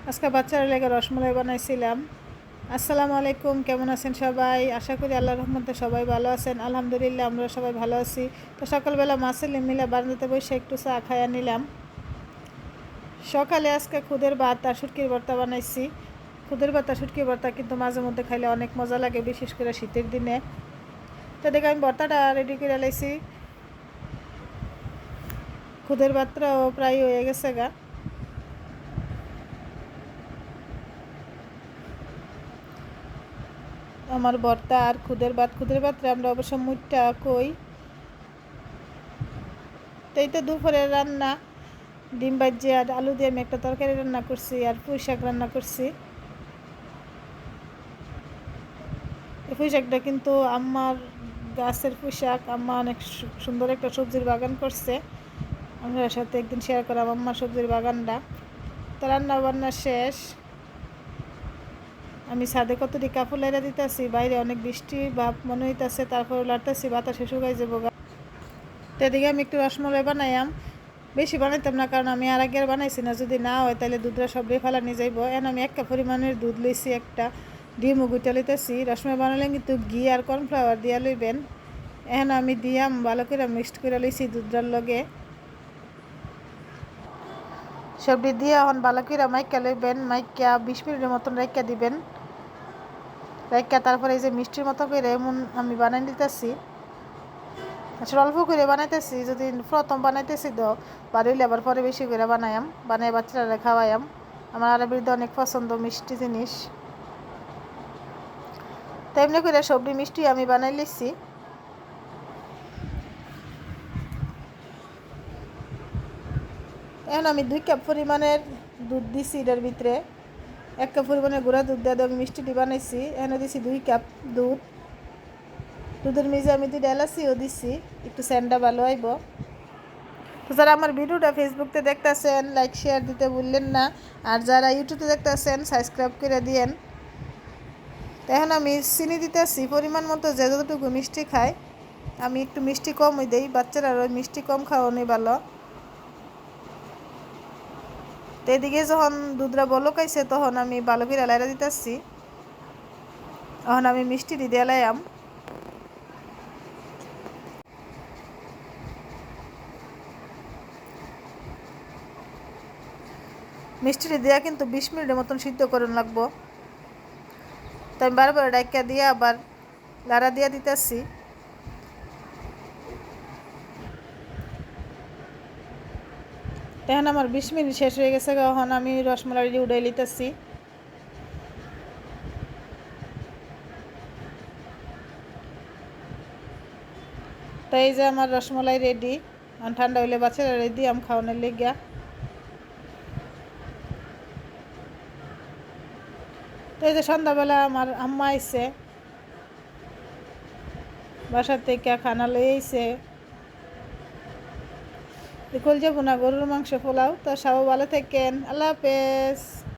আজকে বাচ্চারা লেগে রসমালাই বানাইছিলাম। আসসালামু আলাইকুম, কেমন আছেন সবাই? আশা করি আল্লাহর রহমতে সবাই ভালো আছেন। আলহামদুলিল্লাহ আমরা সবাই ভালো আছি। তো সকালবেলা মাছের মিলে বারান্দাতে বসে একটু চা খাইয়া নিলাম। সকালে আজকে খুদের ভাত আর শুটকির ভর্তা বানাইছি। খুদের ভাত আর শুটকির ভর্তা কিন্তু মাঝে মধ্যে খাইলে অনেক মজা লাগে, বিশেষ করে শীতের দিনে। তো দেখে আমি ভর্তাটা রেডি করে লাইছি। খুদের ভাতটাও প্রায় হয়ে গেছে গা। আমার ভর্তা আর খুদের ভাতরে আমরা অবশ্য মুটটা কই। তো এই তো দুপুরের রান্না, ডিম ভাজি আর আলু দিয়ে আমি একটা তরকারি রান্না করছি, আর পুঁই শাক রান্না করছি। এই পুঁই শাকটা কিন্তু আমার গাছের পুঁই শাক। আম্মা অনেক সুন্দর একটা সবজির বাগান করছে। আমার সাথে একদিন শেয়ার করাম আম্মার সবজির বাগানটা। তো রান্না বান্না শেষ, আমি ছাদে কতটি কাপড় লাইরা দিতেছি, বাইরে অনেক বৃষ্টি ভাব মনে হইতেছে, তারপরে লাড়তেছি বাতাসে শুকাই যাবো গা। তো এদিকে আমি একটু রসমলাই বানাইয়াম। বেশি বানাইতাম না, কারণ আমি আর আগে আর বানাইছি না, যদি না হয় তাহলে দুধটা সবটাই ফালানি যাইব। এখন আমি একটা পরিমাণের দুধ লইছি, একটা ডিমও গুইটা লইতেছি। রসমলাই বানালে কিন্তু ঘি আর কর্নফ্লাওয়ার দিয়া লইবেন। এখন আমি দিয়াম ভালো করে মিক্সড করে লইছি দুধটার লগে। সবটি দিয়ে এখন ভালো করে মাইকা লইবেন, মাইকা 20 মিনিটের মতন রাইকা দিবেন। রাইকা তারপরে এই যে মিষ্টির মতো করে এমন আমি বানাই দিতেছি। আসলে অল্প করে বানাইতেছি, যদি প্রথম বানাইতেছি তো বাড়িলে আবার পরে বেশি করে বানাইম, বানাই বাচ্চারা খাওয়াইম। আমার আরবির অনেক পছন্দ মিষ্টি জিনিস। তো এমনি করে সবজি মিষ্টি আমি বানাই লিছি। এখন আমি 2 কাপ পরিমাণের দুধ দিছি, এটার ভিতরে 1 কাপ পরিমাণের গুঁড়া দুধ দিয়ে আমি মিষ্টিটি বানাইছি। এখানে দিছি 2 কাপ দুধ। দুধের মেঝে আমি 2টা এলাচিও দিছি, একটু স্যান্ডা ভালো আইব। তো যারা আমার ভিডিওটা ফেসবুকতে দেখতেছেন, লাইক শেয়ার দিতে ভুললেন না। আর যারা ইউটিউবে দেখতেছেন, সাবস্ক্রাইব করে দিয়েন। তো এখন আমি চিনি দিতেছি পরিমাণ মতো, যে যতটুকু মিষ্টি খায়। আমি একটু মিষ্টি কমই দেই, বাচ্চারা ওই মিষ্টি কম খাওয়ানোই ভালো। তো এদিকে যখন দুধরা বলকাইছে তখন আমি ভালো করে লাইরা দিতেছি। এখন আমি মিষ্টি দিয়ে লাইয়াম। মিষ্টিটি দেওয়া কিন্তু 20 মিনিটের মতন সিদ্ধ করুন লাগবো। তো আমি বারবার ডাইকা দিয়ে আবার লাড়া দিয়া দিতেছি। এখন আমার 20 মিনিট শেষ হয়ে গেছে, এখন আমি রসমালাই উড়াই লিতেছি। তো এই যে আমার রসমালাই রেডি। ঠান্ডা হইলে বাচ্চারা রেডি আম খাওয়ানোর লেগিয়া। তো এই যে সন্ধ্যাবেলা আমার আম্মা আইছে বাসার থেকে, খানা লই আইছে। কলজা ভুনা, গরুর মাংস, পোলাও। তো সবাই ভালো থাকেন, আল্লাহ হাফেজ।